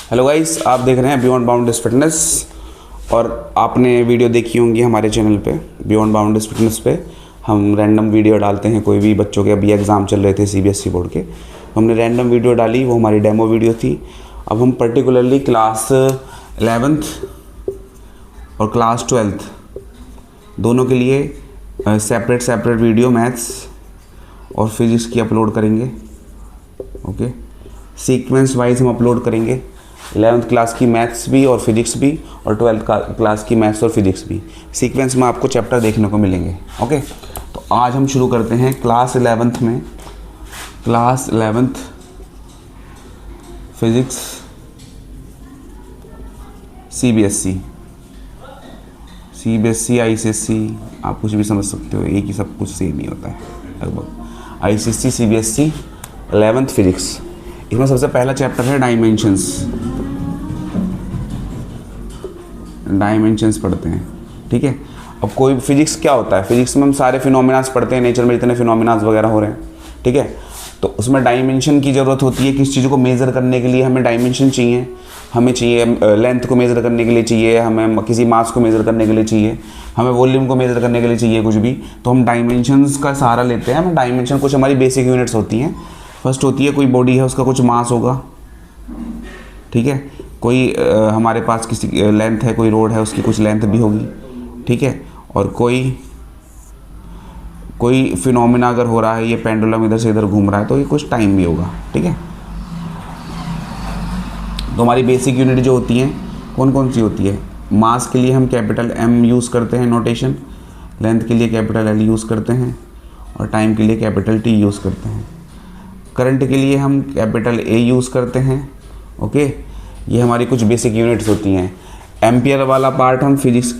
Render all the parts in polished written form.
Hello guys, आप देख रहे हैं बियॉन्ड बाउंड्रीज फिटनेस और आपने वीडियो देखी होंगी हमारे चैनल पे बियॉन्ड बाउंड्रीज फिटनेस पे। हम रैंडम वीडियो डालते हैं, कोई भी बच्चों के अभी एग्ज़ाम चल रहे थे सीबीएसई बोर्ड के, हमने रैंडम वीडियो डाली, वो हमारी डेमो वीडियो थी। अब हम पर्टिकुलरली क्लास 11th और क्लास 12th दोनों के लिए सेपरेट वीडियो मैथ्स और फिज़िक्स की अपलोड करेंगे। ओके, सीक्वेंस वाइज हम अपलोड करेंगे। 11th क्लास की मैथ्स भी और फिजिक्स भी और 12th क्लास की मैथ्स और फिजिक्स भी सीक्वेंस में आपको चैप्टर देखने को मिलेंगे। ओके, तो आज हम शुरू करते हैं क्लास 11th में। Class 11th physics CBSE ICSE, आप कुछ भी समझ सकते हो, एक ही सब कुछ सेम ही होता है लगभग। आईसीएसई सीबीएसई 11th फिजिक्स, इसमें सबसे पहला चैप्टर है डायमेंशंस पढ़ते हैं। ठीक है, अब कोई फिजिक्स क्या होता है, फिजिक्स में हम सारे फिनोमिनास पढ़ते हैं, नेचर में जितने फिनोमिनास वगैरह हो रहे हैं। ठीक है, तो उसमें डायमेंशन की ज़रूरत होती है। किस चीज़ को मेज़र करने के लिए हमें डायमेंशन चाहिए, हमें चाहिए लेंथ को मेज़र करने के लिए चाहिए, हमें किसी मास को मेज़र करने के लिए चाहिए, हमें वॉल्यूम को मेज़र करने के लिए चाहिए कुछ भी, तो हम डायमेंशंस का सहारा लेते हैं। हम डायमेंशन कुछ हमारी बेसिक यूनिट्स होती हैं। फर्स्ट होती है, कोई बॉडी है उसका कुछ मास होगा। ठीक है, कोई हमारे पास किसी लेंथ है, कोई रोड है उसकी कुछ लेंथ भी होगी। ठीक है, और कोई फिनोमिना अगर हो रहा है, ये पेंडुलम इधर से इधर घूम रहा है, तो ये कुछ टाइम भी होगा। ठीक है, तो हमारी बेसिक यूनिट जो होती हैं कौन कौन सी होती है। मास के लिए हम कैपिटल M यूज़ करते हैं नोटेशन, लेंथ के लिए कैपिटल L यूज़ करते हैं और टाइम के लिए कैपिटल T यूज़ करते हैं। करंट के लिए हम कैपिटल A यूज़ करते हैं। ओके, ये हमारी कुछ बेसिक यूनिट्स होती हैं। एम्पियर वाला पार्ट हम फिजिक्स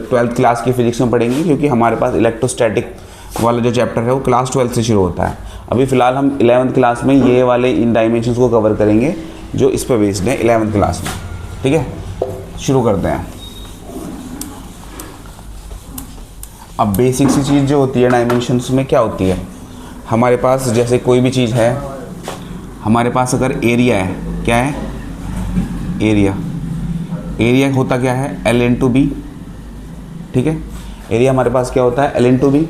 12th क्लास की फिजिक्स में पढ़ेंगे, क्योंकि हमारे पास इलेक्ट्रोस्टैटिक वाला जो चैप्टर है वो क्लास 12th से शुरू होता है। अभी फ़िलहाल हम 11th क्लास में ये वाले इन डायमेंशंस को कवर करेंगे जो इस पर बेस्ड है 11th क्लास में। ठीक है, शुरू करते हैं। अब बेसिक सी चीज़ जो होती है डायमेंशंस में क्या होती है, हमारे पास जैसे कोई भी चीज़ है, हमारे पास अगर एरिया है, क्या है एरिया होता क्या है L इंटू बी। ठीक है, एरिया हमारे पास क्या होता है L इंटू बी।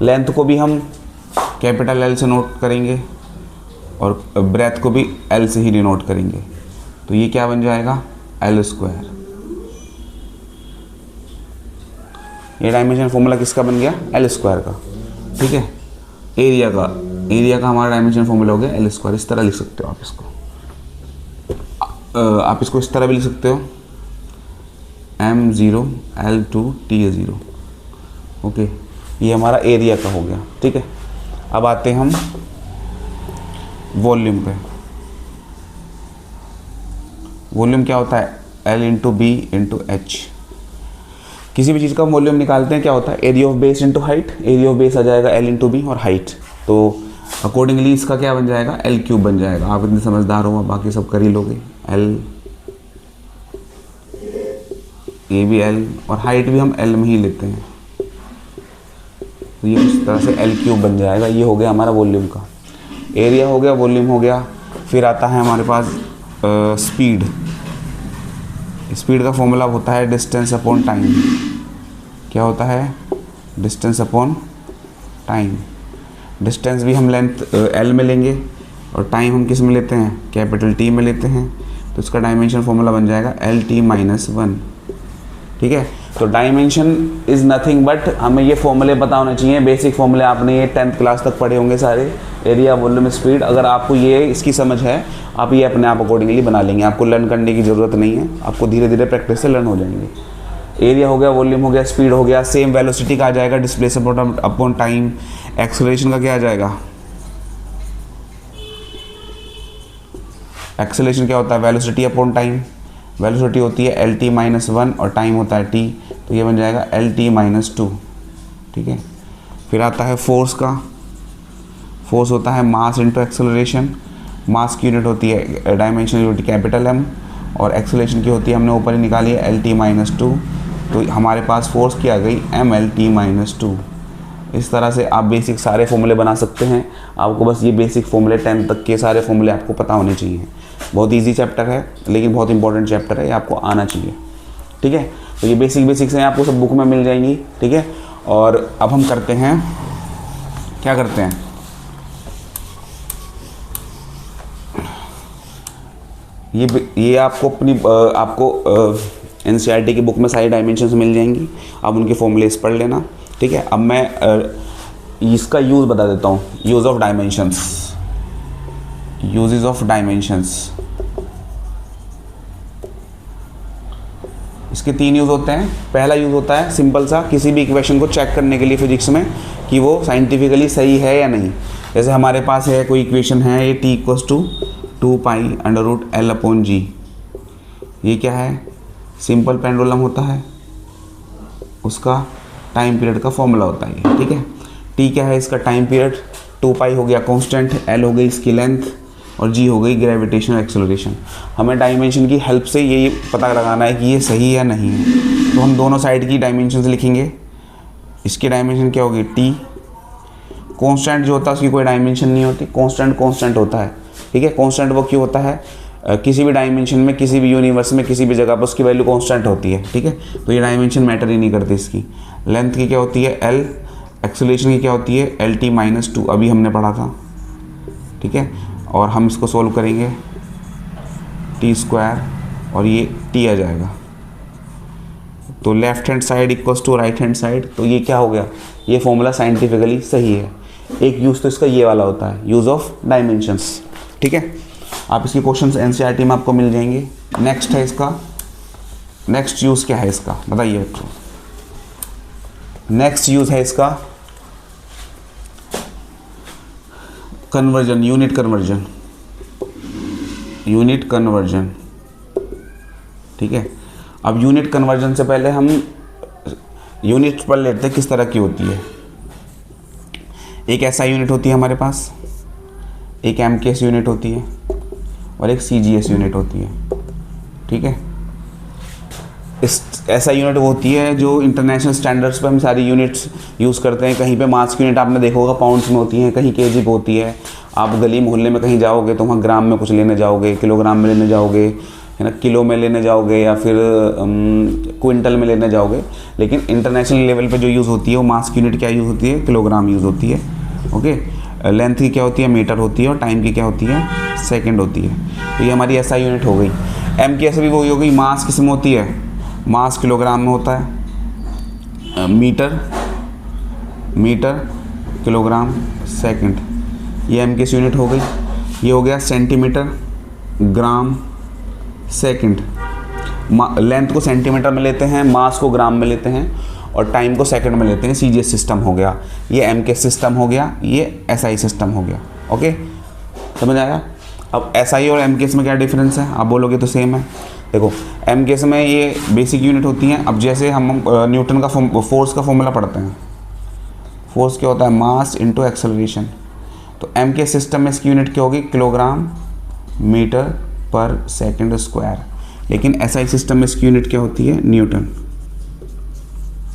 लेंथ को भी हम कैपिटल L से नोट करेंगे और ब्रेथ को भी L से ही डिनोट करेंगे, तो ये क्या बन जाएगा L²। ये डायमेंशन फॉर्मूला किसका बन गया L² का। ठीक है, एरिया का हमारा डायमेंशन फॉर्मूला हो गया L²। इस तरह लिख सकते हो आप इसको, आप इसको इस तरह भी लिख सकते हो M0 L2 T0। ओके, ये हमारा एरिया का हो गया। ठीक है, अब आते हैं हम वॉल्यूम पे। वॉल्यूम क्या होता है L into B into H। किसी भी चीज़ का वॉल्यूम निकालते हैं, क्या होता है area of base into height. Area of base आ जाएगा L इंटू बी और हाइट, तो अकॉर्डिंगली इसका क्या बन जाएगा L³ बन जाएगा। आप इतने समझदार हो, बाकी सब कर ही लोगे। L, ये भी L और हाइट भी हम L में ही लेते हैं, तो ये इस तरह से L³ बन जाएगा। ये हो गया हमारा वॉल्यूम का। एरिया हो गया, वॉल्यूम हो गया। फिर आता है हमारे पास स्पीड। स्पीड का फॉर्मूला होता है डिस्टेंस अपॉन टाइम। क्या होता है डिस्टेंस अपॉन टाइम। डिस्टेंस भी हम लेंथ L में लेंगे और टाइम हम किस में लेते हैं कैपिटल T में लेते हैं, तो इसका डायमेंशन फॉर्मूला बन जाएगा LT-1। ठीक है, तो डायमेंशन इज़ नथिंग बट, हमें ये फॉर्मूले पता होने चाहिए, बेसिक फॉर्मूले आपने ये 10th क्लास तक पढ़े होंगे सारे। एरिया, वॉल्यूम, स्पीड, अगर आपको ये इसकी समझ है, आप ये अपने आप अकॉर्डिंगली बना लेंगे। आपको लर्न करने की ज़रूरत नहीं है, आपको धीरे धीरे प्रैक्टिस से लर्न हो जाएंगे। एरिया हो गया, वॉल्यूम हो गया, स्पीड हो गया। सेम वेलोसिटी का आ जाएगा डिस्प्लेसमेंट अपॉन टाइम। एक्सेलरेशन का क्या आ जाएगा, एक्सेलरेशन क्या होता है वेलोसिटी अपॉन टाइम। वेलोसिटी होती है LT-1 और टाइम होता है T, तो ये बन जाएगा LT-2। ठीक है, फिर आता है फोर्स का। फोर्स होता है मास इंटू एक्सेलरेशन। मास की यूनिट होती है डायमेंशन यूनिट कैपिटल M और एक्सेलरेशन की होती है, हमने ऊपर ही निकाली है LT-2, तो हमारे पास फोर्स की आ गई MLT-2। इस तरह से आप बेसिक सारे फॉर्मूले बना सकते हैं। आपको बस ये बेसिक फॉर्मूले 10 तक के सारे फॉर्मूले आपको पता होने चाहिए। बहुत इजी चैप्टर है लेकिन बहुत इंपॉर्टेंट चैप्टर है, ये आपको आना चाहिए। ठीक है, तो ये बेसिक्स हैं, आपको सब बुक में मिल जाएंगी। ठीक है, और अब हम करते हैं, क्या करते हैं, ये आपको अपनी NCERT की बुक में सारी डायमेंशंस मिल जाएंगी, आप उनके फॉर्मूलेस पढ़ लेना। ठीक है, अब मैं इसका यूज़ बता देता हूँ, use of dimensions, uses of dimensions. इसके 3 यूज़ होते हैं। पहला यूज़ होता है सिंपल सा, किसी भी इक्वेशन को चेक करने के लिए फिजिक्स में कि वो साइंटिफिकली सही है या नहीं। जैसे हमारे पास है कोई इक्वेशन है, ये t = 2π√L/g। ये क्या है, सिंपल पेंडुलम होता है, उसका टाइम पीरियड का फॉर्मूला होता है ये। ठीक है, t क्या है, इसका टाइम पीरियड, 2π हो गया कांस्टेंट, L हो गई इसकी लेंथ, और g हो गई ग्रेविटेशनल एक्सेलरेशन। हमें डायमेंशन की हेल्प से ये पता लगाना है कि ये सही है नहीं है। तो हम दोनों साइड की डायमेंशंस लिखेंगे। इसकी डायमेंशन क्या होगी, t। कांस्टेंट जो होता है उसकी कोई डायमेंशन नहीं होती, कांस्टेंट होता है। ठीक है, कांस्टेंट वो क्यों होता है, किसी भी डायमेंशन में, किसी भी यूनिवर्स में, किसी भी जगह पर उसकी वैल्यू कांस्टेंट होती है। ठीक है, तो ये डायमेंशन मैटर ही नहीं करती। इसकी लेंथ की क्या होती है, L। एक्सेलरेशन की क्या होती है, LT-2, अभी हमने पढ़ा था। ठीक है, और हम इसको सोल्व करेंगे, t² और ये t आ जाएगा, तो left hand side equals to right hand side. तो ये क्या हो गया, ये फॉर्मूला साइंटिफिकली सही है। एक यूज़ तो इसका ये वाला होता है, यूज़ ऑफ डायमेंशंस। ठीक है, आप इसके क्वेश्चंस NCERT में आपको मिल जाएंगे। नेक्स्ट है इसका, नेक्स्ट यूज़ क्या है इसका, बताइए बच्चों। नेक्स्ट यूज़ है इसका conversion, unit conversion, unit conversion. ठीक है, अब यूनिट कन्वर्जन से पहले हम यूनिट पढ़ लेते हैं किस तरह की होती है। एक SI यूनिट होती है हमारे पास, एक MKS यूनिट होती है, और एक CGS यूनिट होती है। ठीक है, इस SI यूनिट वो होती है जो इंटरनेशनल स्टैंडर्ड्स पे हम सारी यूनिट्स यूज़ करते हैं। कहीं पे मास की यूनिट आपने देखा होगा पाउंड्स में होती है, कहीं केजी पे होती है। आप गली मोहल्ले में कहीं जाओगे तो वहाँ ग्राम में कुछ लेने जाओगे, किलोग्राम में लेने जाओगे, है ना, किलो में लेने जाओगे, या फिर क्विंटल में लेने जाओगे। लेकिन इंटरनेशनल लेवल पे जो यूज़ होती है वो मास की यूनिट क्या यूज़ होती है, किलोग्राम यूज़ होती है। ओके, लेंथ की क्या होती है, मीटर होती है, और टाइम की क्या होती है, सेकंड होती है। तो ये हमारी SI यूनिट हो गई। MKS भी वही हो गई, मास किस में होती है, मास किलोग्राम में होता है, मीटर किलोग्राम सेकंड, ये MKS यूनिट हो गई। ये हो गया सेंटीमीटर ग्राम सेकंड। लेंथ को सेंटीमीटर में लेते हैं, मास को ग्राम में लेते हैं, और टाइम को सेकंड में लेते हैं। CGS सिस्टम हो गया, ये MKS सिस्टम हो गया, ये SI सिस्टम हो गया। ओके, समझ आया। अब SI और MKS में क्या डिफरेंस है, आप बोलोगे तो सेम है। देखो, MKS में ये बेसिक यूनिट होती हैं। अब जैसे हम न्यूटन का फोर्स का फॉर्मूला पढ़ते हैं, फोर्स क्या होता है, मास इंटू एक्सेलरेशन। तो MKS सिस्टम में इसकी यूनिट क्या होगी, किलोग्राम मीटर पर सेकंड स्क्वायर। लेकिन SI सिस्टम में इसकी यूनिट क्या होती है, न्यूटन।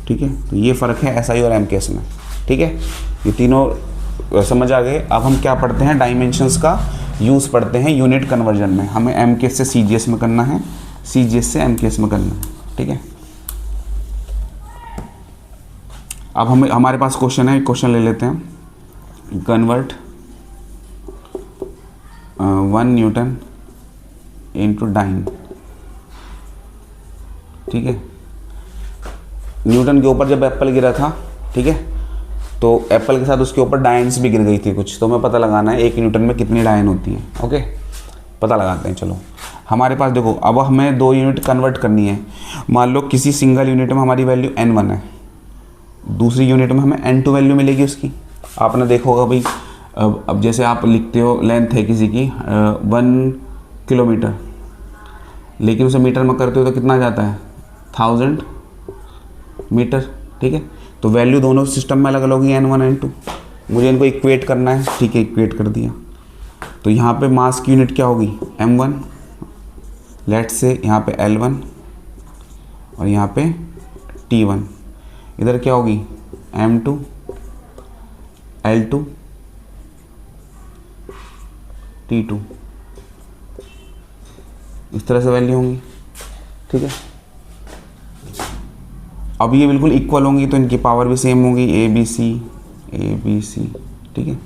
ठीक है, तो ये फ़र्क है SI और MKS में। ठीक है, ये तीनों समझ आ गए। अब हम क्या पढ़ते हैं, डायमेंशंस का यूज़ पढ़ते हैं यूनिट कन्वर्जन में। हमें MKS से CGS में करना है, CGS से MKS में करना है। ठीक है, अब हमारे पास क्वेश्चन है, क्वेश्चन ले लेते हैं। Convert 1 newton into dyne. ठीक है, न्यूटन के ऊपर जब एप्पल गिरा था, ठीक है, तो एप्पल के साथ उसके ऊपर डायन्स भी गिर गई थी कुछ। तो हमें पता लगाना है 1 न्यूटन में कितनी डायन होती है। ओके, पता लगाते हैं। चलो, हमारे पास देखो, अब हमें 2 यूनिट कन्वर्ट करनी है। मान लो किसी सिंगल यूनिट में हमारी वैल्यू N1 है, दूसरी यूनिट में हमें N2 वैल्यू मिलेगी उसकी। आपने देखा होगा भाई, अब जैसे आप लिखते हो, लेंथ है किसी की 1 किलोमीटर, लेकिन उसे मीटर में करते हो तो कितना जाता है, 1000 मीटर। ठीक है, तो वैल्यू दोनों सिस्टम में अलग अलग होगी, N1 N2। मुझे इनको इक्वेट करना है। ठीक है, इक्वेट कर दिया। तो यहाँ पे मास की यूनिट क्या होगी, M1। लेट्स से यहाँ पे L1 और यहाँ पे T1। इधर क्या होगी, M2 L2 T2, इस तरह से वैल्यू होंगी, ठीक है। अब ये बिल्कुल इक्वल होंगी तो इनकी पावर भी सेम होगी, ए बी सी, ठीक है।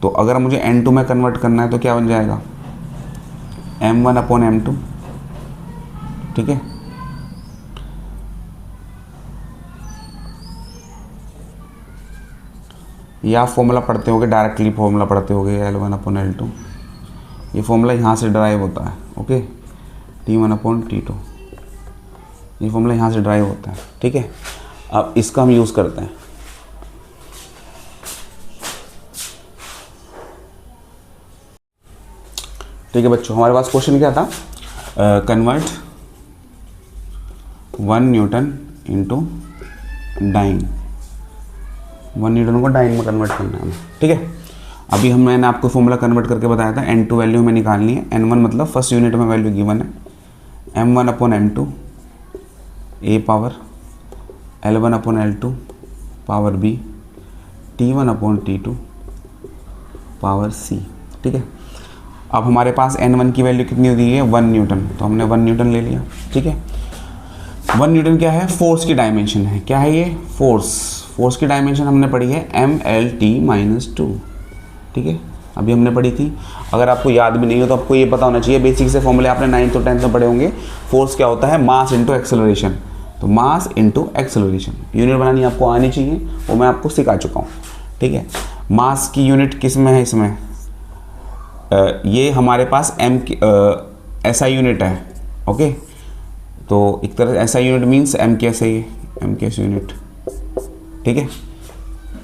तो अगर मुझे N2 में कन्वर्ट करना है तो क्या बन जाएगा, M1/M2, ठीक है। या फॉर्मूला पढ़ते होगे, डायरेक्टली फॉर्मूला पढ़ते होगे L1/L2, ये फॉर्मूला यहाँ से ड्राइव होता है, ओके। T1/T2, ये फॉर्मूला यहाँ से ड्राइव होता है, ठीक है। अब इसका हम यूज़ करते हैं। ठीक है बच्चों, हमारे पास क्वेश्चन क्या था, convert 1 newton into dyne, 1 newton को डाइन में कन्वर्ट करना है हमें, ठीक है। अभी मैंने आपको फॉर्मूला कन्वर्ट करके बताया था, N2 वैल्यू हमें निकालनी है, N1 मतलब फर्स्ट यूनिट में वैल्यू गिवन है, M1/M2 A power, L1/L2 power B, T1/T2 power C, ठीक है। अब हमारे पास N1 की वैल्यू कितनी दी है, 1 न्यूटन, तो हमने 1 न्यूटन ले लिया, ठीक है। 1 न्यूटन क्या है, फोर्स की डायमेंशन है, क्या है ये, फोर्स की डायमेंशन हमने पढ़ी है MLT-2, ठीक है, अभी हमने पढ़ी थी। अगर आपको याद भी नहीं हो तो आपको ये पता होना चाहिए, बेसिक से फॉर्मूले आपने 9th और 10th में पढ़े होंगे। फोर्स क्या होता है, मास इंटू एक्सेलरेशन, तो मास इंटू एक्सेलरेशन यूनिट बनानी आपको आनी चाहिए, वो मैं आपको सिखा चुका हूँ, ठीक है। मास की यूनिट किस में है, इसमें ये हमारे पास SI यूनिट है, ओके। तो एक तरह से SI यूनिट मीन्स MKS है, ये MKS यूनिट, ठीक है।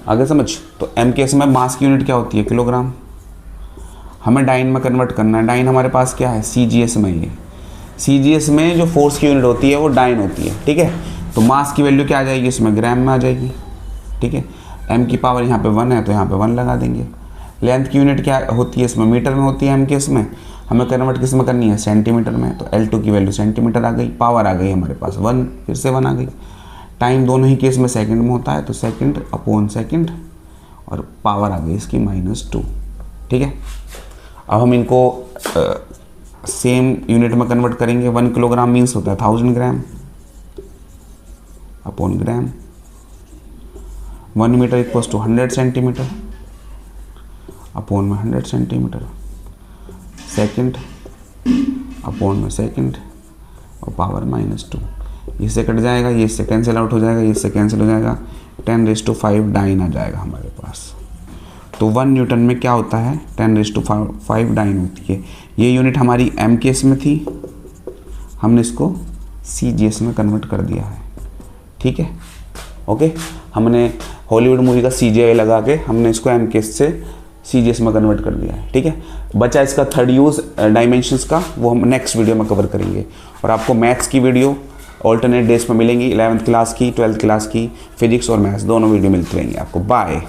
आगे समझ, तो MKS में मास की यूनिट क्या होती है, किलोग्राम। हमें डाइन में कन्वर्ट करना है, डाइन हमारे पास क्या है, CGS में, ये CGS में जो फोर्स की यूनिट होती है वो डाइन होती है, ठीक है। तो मास की वैल्यू क्या आ जाएगी, इसमें ग्राम में आ जाएगी, ठीक है। M की पावर यहाँ पे 1 है तो यहाँ पे 1 लगा देंगे। लेंथ की यूनिट क्या होती है, इसमें मीटर में होती है, MKS में। हमें कन्वर्ट किस में करनी है, सेंटीमीटर में, तो L2 की वैल्यू सेंटीमीटर आ गई, पावर आ गई हमारे पास 1, फिर से 1 आ गई। टाइम दोनों ही केस में सेकंड में होता है, तो सेकंड/सेकंड, और पावर आ गई इसकी -2, ठीक है। अब हम इनको सेम यूनिट में कन्वर्ट करेंगे। 1 किलोग्राम मीन्स होता है 1000 gram upon gram. 1 metre equals to 100 centimetre upon में 100 सेंटीमीटर। सेकंड अपॉन में सेकंड और पावर -2। इससे कट जाएगा, ये इससे कैंसिल आउट हो जाएगा, ये इससे कैंसिल हो जाएगा, 10⁵ डाइन आ जाएगा हमारे पास। तो 1 न्यूटन में क्या होता है, 10⁵ डाइन होती है। ये यूनिट हमारी MKS में थी, हमने इसको CGS में कन्वर्ट कर दिया है, ठीक है, ओके। हमने हॉलीवुड मूवी का CGI लगा के हमने इसको MKS से CGS में कन्वर्ट कर दिया है, ठीक है। बचा इसका थर्ड यूज़ डायमेंशंस का, वो हम नेक्स्ट वीडियो में कवर करेंगे। और आपको मैथ्स की वीडियो ऑल्टरनेट डेज में मिलेंगी, 11th क्लास की, 12th क्लास की, फिजिक्स और मैथ्स दोनों वीडियो मिलती रहेंगी आपको। बाय।